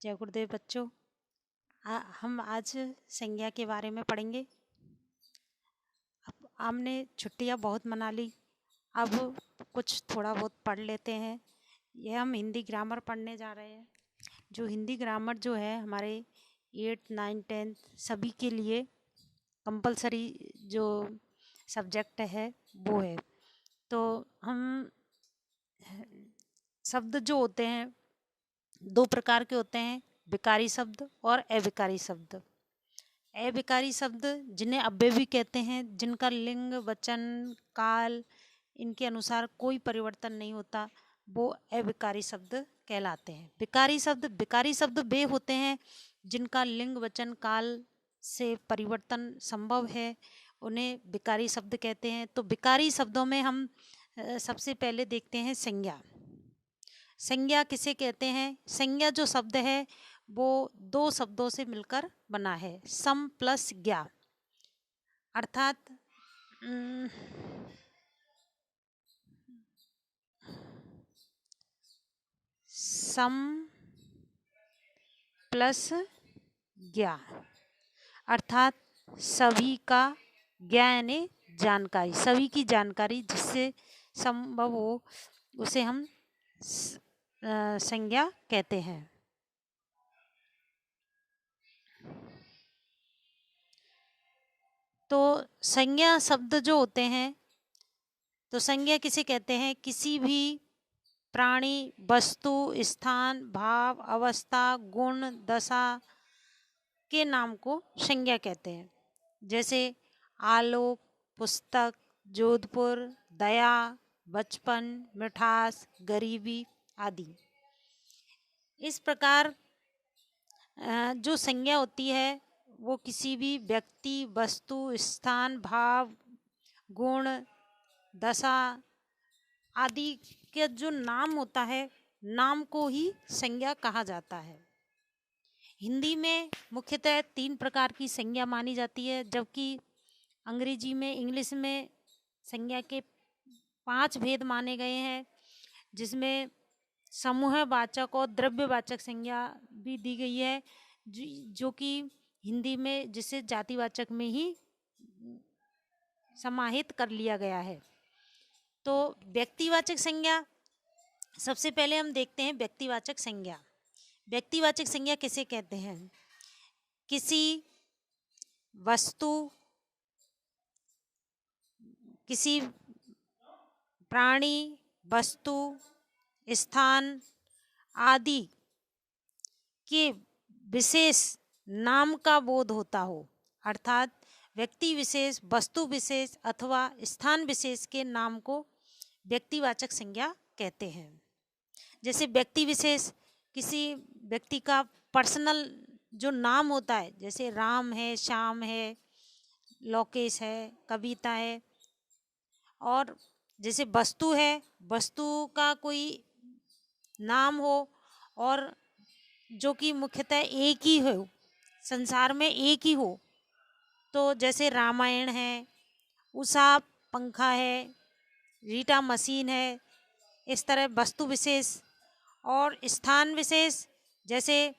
जय गुरुदेव बच्चों। हम आज संज्ञा के बारे में पढ़ेंगे। अब हमने छुट्टियां बहुत मना ली, अब कुछ थोड़ा बहुत पढ़ लेते हैं। ये हम हिंदी ग्रामर पढ़ने जा रहे हैं। जो हिंदी ग्रामर जो है हमारे 8, 9, 10 सभी के लिए कंपलसरी जो सब्जेक्ट है वो है। तो हम शब्द जो होते हैं दो प्रकार के होते हैं, विकारी शब्द और अविकारी शब्द। अविकारी शब्द जिन्हें अव्यय भी कहते हैं, जिनका लिंग वचन काल इनके अनुसार कोई परिवर्तन नहीं होता, वो अविकारी शब्द कहलाते हैं। विकारी शब्द वे होते हैं जिनका लिंग वचन काल से परिवर्तन संभव है, उन्हें विकारी शब्द कहते हैं। तो विकारी शब्दों में हम सबसे पहले देखते हैं संज्ञा। संज्ञा किसे कहते हैं? संज्ञा जो शब्द है वो दो शब्दों से मिलकर बना है, सम प्लस ज्ञा। अर्थात सम प्लस ज्ञा अर्थात सभी का ज्ञान यानी जानकारी, सभी की जानकारी जिससे संभव हो उसे हम संज्ञा कहते हैं। तो संज्ञा शब्द जो होते हैं, तो संज्ञा किसे कहते हैं? किसी भी प्राणी, वस्तु, स्थान, भाव, अवस्था, गुण, दशा के नाम को संज्ञा कहते हैं। जैसे आलोक, पुस्तक, जोधपुर, दया, बचपन, मिठास, गरीबी आदि। इस प्रकार जो संज्ञा होती है वो किसी भी व्यक्ति, वस्तु, स्थान, भाव, गुण, दशा आदि के जो नाम होता है, नाम को ही संज्ञा कहा जाता है। हिंदी में मुख्यतः 3 प्रकार की संज्ञा मानी जाती है, जबकि अंग्रेजी में, इंग्लिश में संज्ञा के 5 भेद माने गए हैं, जिसमें समूहवाचक और द्रव्यवाचक संज्ञा भी दी गई है, जो कि हिंदी में जिसे जातिवाचक में ही समाहित कर लिया गया है। तो व्यक्तिवाचक संज्ञा सबसे पहले हम देखते हैं। व्यक्तिवाचक संज्ञा, व्यक्तिवाचक संज्ञा किसे कहते हैं? किसी वस्तु, किसी प्राणी, वस्तु, स्थान आदि के विशेष नाम का बोध होता हो, अर्थात व्यक्ति विशेष, वस्तु विशेष अथवा स्थान विशेष के नाम को व्यक्तिवाचक संज्ञा कहते हैं। जैसे व्यक्ति विशेष किसी व्यक्ति का पर्सनल जो नाम होता है, जैसे राम है, श्याम है, लोकेश है, कविता है। और जैसे वस्तु है, वस्तु का कोई नाम हो और जो कि मुख्यतः एक ही हो, संसार में एक ही हो, तो जैसे रामायण है, उषा पंखा है, रीटा मशीन है। इस तरह वस्तु विशेष। और स्थान विशेष जैसे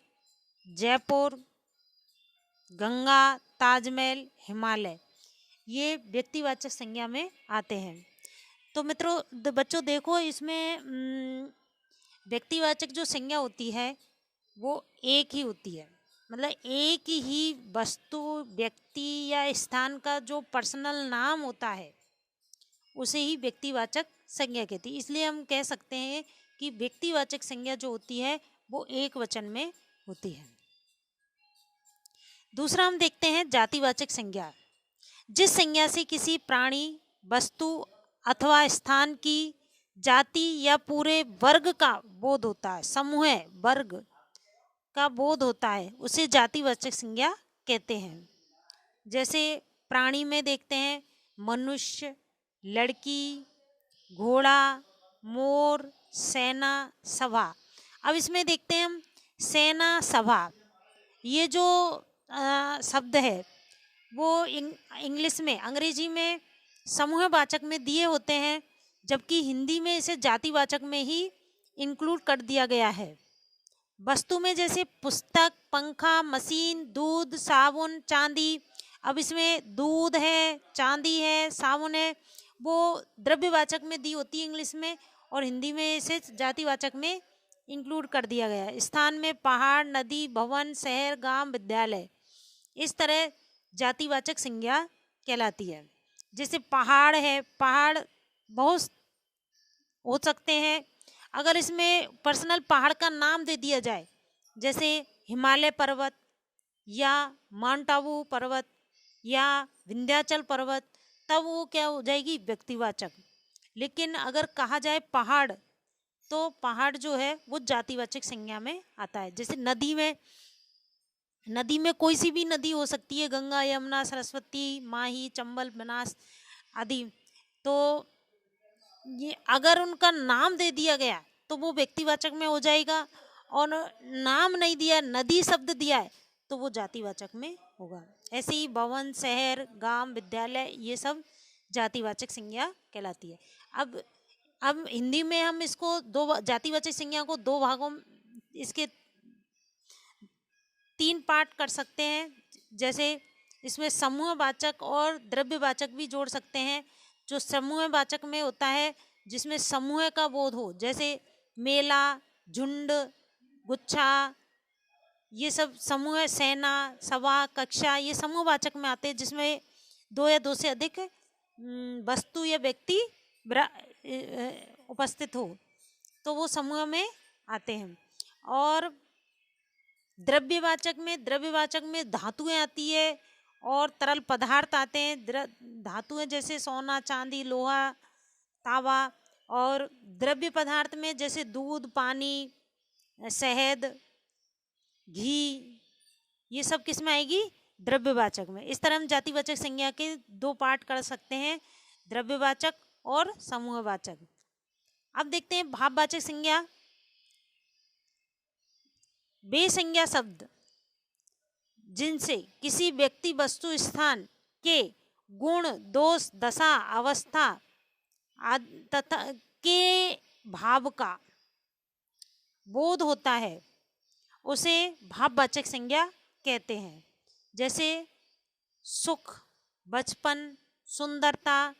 जयपुर, गंगा, ताजमहल, हिमालय, ये व्यक्तिवाचक संज्ञा में आते हैं। तो मित्रों, बच्चों देखो, इसमें व्यक्तिवाचक जो संज्ञा होती है वो एक ही होती है, मतलब एक ही वस्तु, व्यक्ति या स्थान का जो पर्सनल नाम होता है उसे ही व्यक्तिवाचक संज्ञा कहती है। इसलिए हम कह सकते हैं कि व्यक्तिवाचक संज्ञा जो होती है वो एक वचन में होती है। दूसरा हम देखते हैं जातिवाचक संज्ञा। जिस संज्ञा से किसी प्राणी, वस्तु अथवा स्थान की जाति या पूरे वर्ग का बोध होता है, समूह वर्ग का बोध होता है, उसे जातिवाचक संज्ञा कहते हैं। जैसे प्राणी में देखते हैं मनुष्य, लड़की, घोड़ा, मोर, सेना, सभा। अब इसमें देखते हैं हम सेना, सभा, ये जो शब्द है वो इंग्लिश में, अंग्रेजी में समूहवाचक में दिए होते हैं, जबकि हिंदी में इसे जातिवाचक में ही इंक्लूड कर दिया गया है। वस्तु में जैसे पुस्तक, पंखा, मशीन, दूध, साबुन, चांदी। अब इसमें दूध है, चांदी है, साबुन है, वो द्रव्यवाचक में दी होती है इंग्लिश में, और हिंदी में इसे जातिवाचक में इंक्लूड कर दिया गया है। स्थान में पहाड़, नदी, भवन, शहर, गांव, विद्यालय, इस तरह जातिवाचक संज्ञा कहलाती है। जैसे पहाड़ है, पहाड़ बहुत हो सकते हैं। अगर इसमें पर्सनल पहाड़ का नाम दे दिया जाए, जैसे हिमालय पर्वत या माउंट आबू पर्वत या विंध्याचल पर्वत, तब वो क्या हो जाएगी, व्यक्तिवाचक। लेकिन अगर कहा जाए पहाड़, तो पहाड़ जो है वो जातिवाचक संज्ञा में आता है। जैसे नदी में कोई सी भी नदी हो सकती है, गंगा, यमुना, सरस्वती, माही, चंबल, बनास आदि। तो ये अगर उनका नाम दे दिया गया तो वो व्यक्तिवाचक में हो जाएगा, और नाम नहीं दिया, नदी शब्द दिया है, तो वो जातिवाचक में होगा। ऐसे ही भवन, शहर, गांव, विद्यालय, ये सब जातिवाचक संज्ञा कहलाती है। अब हिंदी में हम इसको दो जातिवाचक संज्ञा को दो भागों, इसके 3 पार्ट कर सकते हैं। जैसे इसमें समूहवाचक और द्रव्यवाचक भी जोड़ सकते हैं। जो समूहवाचक में होता है, जिसमें समूह का बोध हो, जैसे मेला, झुंड, गुच्छा, ये सब समूह, सेना, सभा, कक्षा, ये समूहवाचक में आते हैं, जिसमें 2 या 2 से अधिक वस्तु या व्यक्ति उपस्थित हो, तो वो समूह में आते हैं। और द्रव्यवाचक में धातुएं आती है और तरल पदार्थ आते हैं। धातुएं जैसे सोना, चांदी, लोहा, तांबा। और द्रव्य पदार्थ में जैसे दूध, पानी, शहद, घी, ये सब किस में आएगी, द्रव्यवाचक में। इस तरह हम जातिवाचक संज्ञा के 2 पार्ट कर सकते हैं, द्रव्यवाचक और समूहवाचक। अब देखते हैं भाववाचक संज्ञा। वे संज्ञा शब्द जिनसे किसी व्यक्ति, वस्तु, स्थान के गुण, दोष, दशा, अवस्था तथा के भाव का बोध होता है, उसे भाववाचक संज्ञा कहते हैं। जैसे सुख, बचपन, सुंदरता,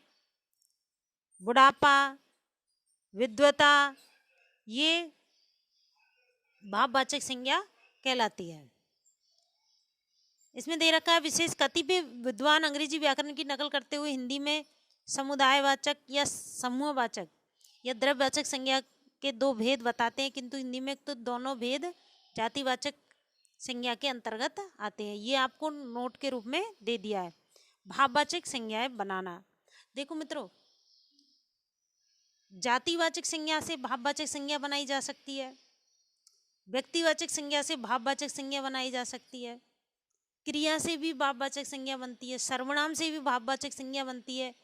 बुढ़ापा, विद्वता, ये भाववाचक संज्ञा कहलाती है। इसमें दे रखा है, विशेष कतिपय विद्वान अंग्रेजी व्याकरण की नकल करते हुए हिंदी में समुदायवाचक या समूहवाचक या द्रव्यवाचक संज्ञा के 2 भेद बताते हैं, किंतु हिंदी में तो दोनों भेद जातिवाचक संज्ञा के अंतर्गत आते हैं। ये आपको नोट के रूप में दे दिया है। भाववाचक संज्ञाएं बनाना। देखो मित्रों, जातिवाचक संज्ञा से भाववाचक संज्ञा बनाई जा सकती है, व्यक्तिवाचक संज्ञा से भाववाचक संज्ञा बनाई जा सकती है, क्रिया से भी भाववाचक संज्ञा बनती है, सर्वनाम से भी भाववाचक संज्ञा बनती है,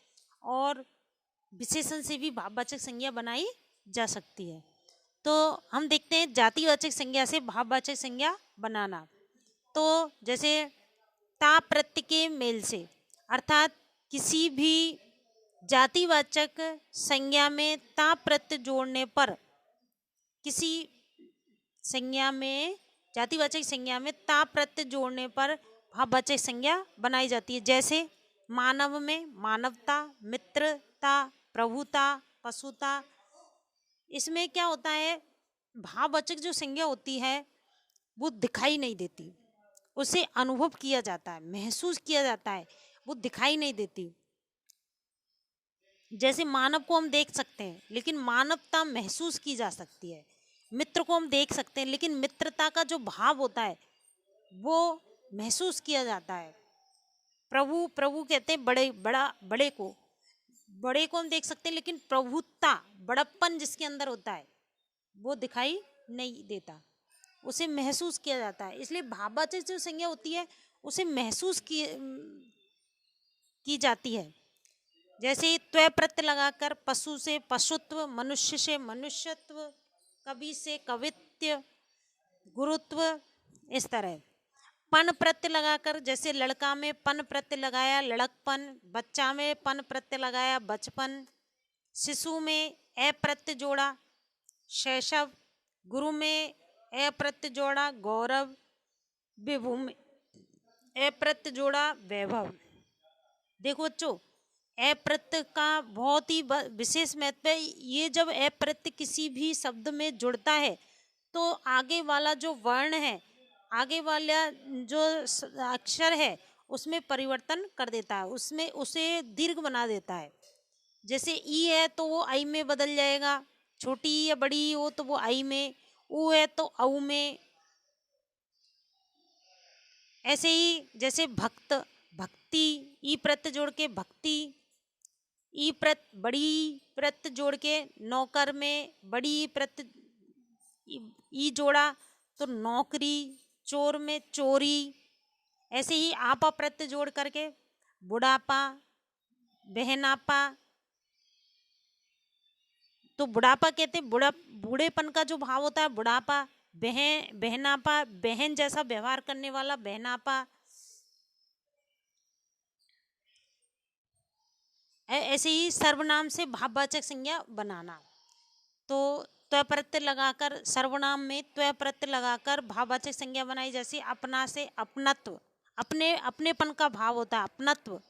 और विशेषण से भी भाववाचक संज्ञा बनाई जा सकती है। तो हम देखते हैं जातिवाचक संज्ञा से भाववाचक संज्ञा बनाना। तो जैसे ता प्रत्यय के मेल से, अर्थात किसी भी जातिवाचक संज्ञा में ता प्रत्यय जोड़ने पर, किसी संज्ञा में, जातिवाचक संज्ञा में ता प्रत्यय जोड़ने पर भाववाचक संज्ञा बनाई जाती है। जैसे मानव में मानवता, मित्रता, प्रभुता, पशुता। इसमें क्या होता है, भाववाचक जो संज्ञा होती है वो दिखाई नहीं देती, उसे अनुभव किया जाता है, महसूस किया जाता है, वो दिखाई नहीं देती। जैसे मानव को हम देख सकते हैं, लेकिन मानवता महसूस की जा सकती है। मित्र को हम देख सकते हैं, लेकिन मित्रता का जो भाव होता है वो महसूस किया जाता है। प्रभु कहते हैं बड़े को हम देख सकते हैं, लेकिन प्रभुता, बड़प्पन जिसके अंदर होता है वो दिखाई नहीं देता, उसे महसूस किया जाता है। इसलिए भाववाचक जो संज्ञा होती है उसे महसूस की जाती है। जैसे त्व प्रत्यय लगाकर पशु से पशुत्व, मनुष्य से मनुष्यत्व, कवि से कवित्व, गुरुत्व, इस तरह। पन प्रत्यय लगाकर, जैसे लड़का में पन प्रत्यय लगाया लड़कपन, बच्चा में पन प्रत्यय लगाया बचपन, शिशु में ए प्रत्यय जोड़ा शैशव, गुरु में ए प्रत्यय जोड़ा गौरव, विभूमि, ए प्रत्यय जोड़ा वैभव। देखो बच्चों, ए प्रत्यय का बहुत ही विशेष महत्व है। ये जब ए प्रत्यय किसी भी शब्द में जुड़ता है तो आगे वाला जो वर्ण है, आगे वाला जो अक्षर है उसमें परिवर्तन कर देता है, उसमें उसे दीर्घ बना देता है। जैसे ई है तो वो आई में बदल जाएगा, छोटी या बड़ी हो तो वो आई में, ऊ है तो औ में। ऐसे ही जैसे भक्त, भक्ति, ई प्रत्यय जोड़ के भक्ति, ई प्रत्यय बड़ी प्रत्यय जोड़ के नौकर में बड़ी प्रत्यय ई जोड़ा तो नौकरी, चोर में चोरी। ऐसे ही आपा प्रत्यय जोड़ करके बुढ़ापा, बहनापा। तो बुढ़ापा कहते हैं बूढ़ेपन का जो भाव होता है बुढ़ापा। बहनापा, बहन जैसा व्यवहार करने वाला बहनापा। ऐसे ही सर्वनाम से भाववाचक संज्ञा बनाना। तो त्व प्रत्यय लगाकर सर्वनाम में त्व प्रत्यय लगाकर भाववाचक संज्ञा बनाई। जैसे अपना से अपनत्व, अपनेपन का भाव होता है अपनत्व।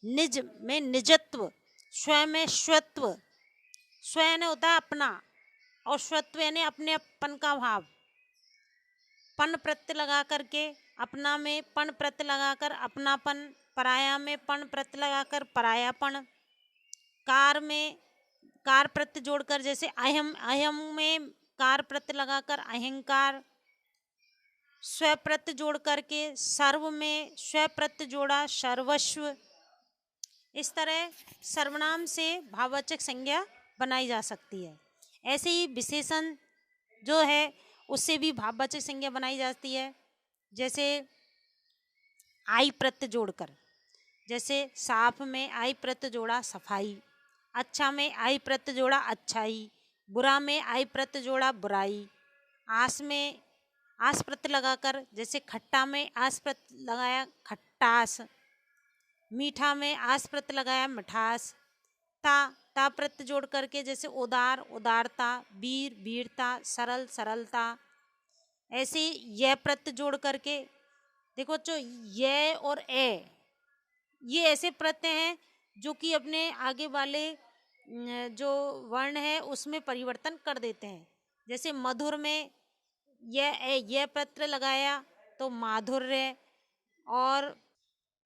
निज में निजत्व, स्व में स्वत्व। स्व यानी होता है अपना और स्वत्व यानी अपनेपन का भाव। पन प्रत्यय लगा करके अपना में पन प्रत्यय लगाकर अपनापन, पराया में पन प्रत्यय लगाकर परायापन। कार में कार प्रत्यय जोड़कर जैसे अहम, अहम में कार प्रत्यय लगाकर अहंकार। स्व प्रत्यय जोड़ करके सर्व में स्व प्रत्यय जोड़ा सर्वस्व। इस तरह सर्वनाम से भाववाचक संज्ञा बनाई जा सकती है। ऐसे ही विशेषण जो है उससे भी भाववाचक संज्ञा बनाई जाती है। जैसे आई प्रत्यय जोड़कर, जैसे साफ में आई प्रत्यय जोड़ा सफाई, अच्छा में आई प्रत्यय जोड़ा अच्छाई, बुरा में आई प्रत्यय जोड़ा बुराई। आस में आस प्रत्यय लगाकर जैसे खट्टा में आस प्रत्यय लगाया खट्टास, मीठा में आस प्रत्यय लगाया मिठास। ता प्रत्यय जोड़ करके जैसे उदार उदारता, वीर वीरता, सरल सरलता। ऐसे यह प्रत्यय जोड़ करके देखो बच्चों, ये और ए ये ऐसे प्रत्यय हैं जो कि अपने आगे वाले जो वर्ण है उसमें परिवर्तन कर देते हैं। जैसे मधुर में यह प्रत्यय लगाया तो माधुर्य। और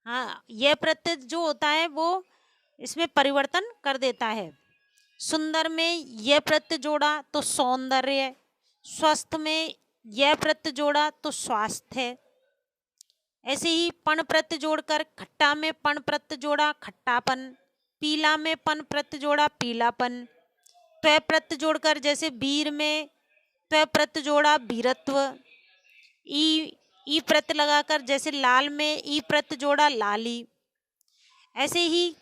हाँ, यह प्रत्यय जो होता है वो इसमें परिवर्तन कर देता है। सुंदर में यह प्रत्यय जोड़ा तो सौंदर्य। स्वस्थ में यह प्रत्यय जोड़ा तो स्वास्थ्य है। ऐसे ही पण प्रत्यय जोड़कर खट्टा में पण प्रत्यय जोड़ा खट्टापन, पीला में पन प्रत्यय जोड़ा पीलापन। त्व प्रत्यय जोड़कर जैसे वीर में त्व प्रत्यय जोड़ा वीरत्व। ई प्रत्यय लगाकर जैसे लाल में ई प्रत्यय जोड़ा लाली। ऐसे ही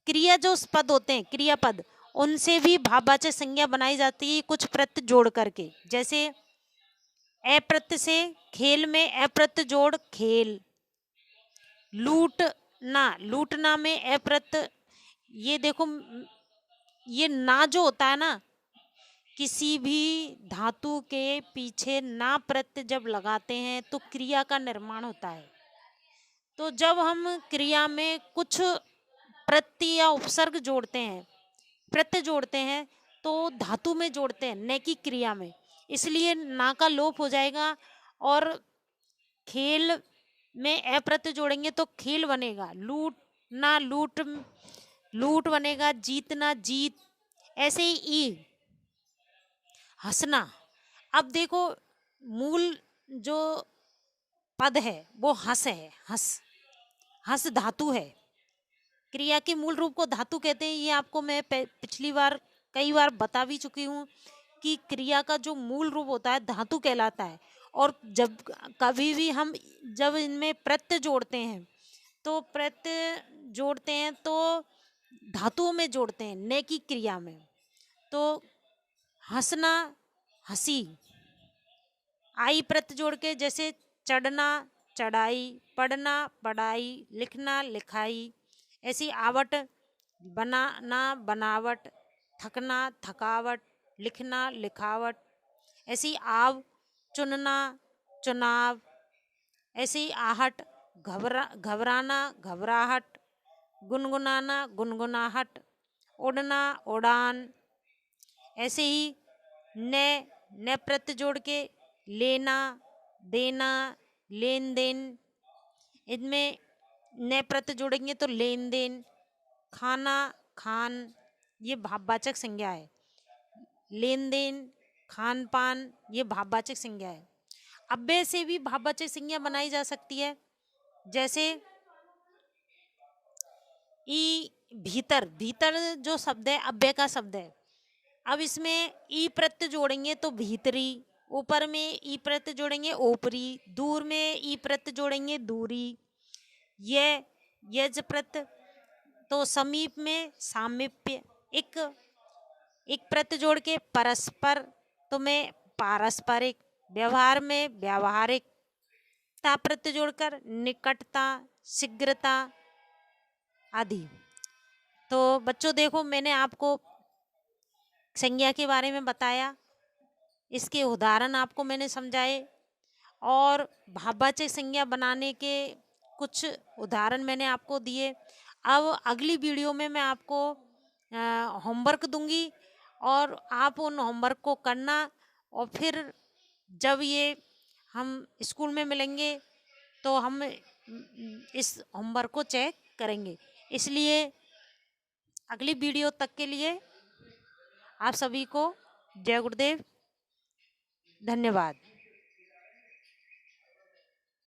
क्रिया जो पद होते हैं क्रियापद, उनसे भी भाववाचक संज्ञा बनाई जाती है कुछ प्रत्यय जोड़ करके। जैसे ए प्रत्यय से खेल में ए प्रत्यय जोड़ खेल। लूटना, लूटना में ए प्रत्यय। ये देखो, ये ना जो होता है ना, किसी भी धातु के पीछे ना प्रत्यय जब लगाते हैं तो क्रिया का निर्माण होता है। तो जब हम क्रिया में कुछ प्रत्यय या उपसर्ग जोड़ते हैं, प्रत्यय जोड़ते हैं तो धातु में जोड़ते हैं न कि क्रिया में, इसलिए ना का लोप हो जाएगा। और खेल में ए प्रत्यय जोड़ेंगे तो खेल बनेगा। लूटना लूट, लूट बनेगा। जीतना जीत। ऐसे ही ई हंसना। अब देखो, मूल जो पद है वो हंस है। हंस, हंस धातु है। क्रिया के मूल रूप को धातु कहते हैं। ये आपको मैं पिछली बार कई बार बता भी चुकी हूँ कि क्रिया का जो मूल रूप होता है धातु कहलाता है। और जब कभी भी हम जब इनमें प्रत्यय जोड़ते हैं तो प्रत्यय जोड़ते हैं तो धातुओं में जोड़ते हैं न कि क्रिया में। तो हंसना हंसी, आई प्रत्यय जोड़ के जैसे चढ़ना चढ़ाई, पढ़ना पढ़ाई, लिखना लिखाई। ऐसी आवट, बनाना बनावट, थकना थकावट, लिखना लिखावट। ऐसी आव, चुनना, चुनाव। ऐसे ही आहट, घबराना, घबराहट। गुनगुनाना, गुनगुनाहट। उड़ना, उड़ान। ऐसे ही न प्रत्यय जोड़ के लेना, देना, लेन देन। इनमें न प्रत्यय जोड़ेंगे तो लेन देन। खाना, खान, ये भाववाचक संज्ञा है। लेन देन, खान पान, ये भाववाचक संज्ञा है। अव्यय से भी भाववाचक संज्ञा बनाई जा सकती है, जैसे ई भीतर। भीतर जो शब्द है अव्यय का शब्द है। अब इसमें ई प्रत्यय जोड़ेंगे तो भीतरी, ऊपर में ई प्रत्यय जोड़ेंगे ऊपरी, दूर में ई प्रत्यय जोड़ेंगे दूरी। यज प्रत्यय तो समीप में सामीप्य। एक प्रत्यय जोड़ के परस्पर तो में पारस्परिक। व्यवहार में व्यावहारिक। ता प्रत्यय जोड़कर निकटता, शीघ्रता आदि। तो बच्चों देखो, मैंने आपको संज्ञा के बारे में बताया, इसके उदाहरण आपको मैंने समझाए, और भाववाचक संज्ञा बनाने के कुछ उदाहरण मैंने आपको दिए। अब अगली वीडियो में मैं आपको होमवर्क दूंगी, और आप उन होमवर्क को करना, और फिर जब ये हम स्कूल में मिलेंगे तो हम इस होमवर्क को चेक करेंगे। इसलिए अगली वीडियो तक के लिए आप सभी को जय गुरुदेव, धन्यवाद।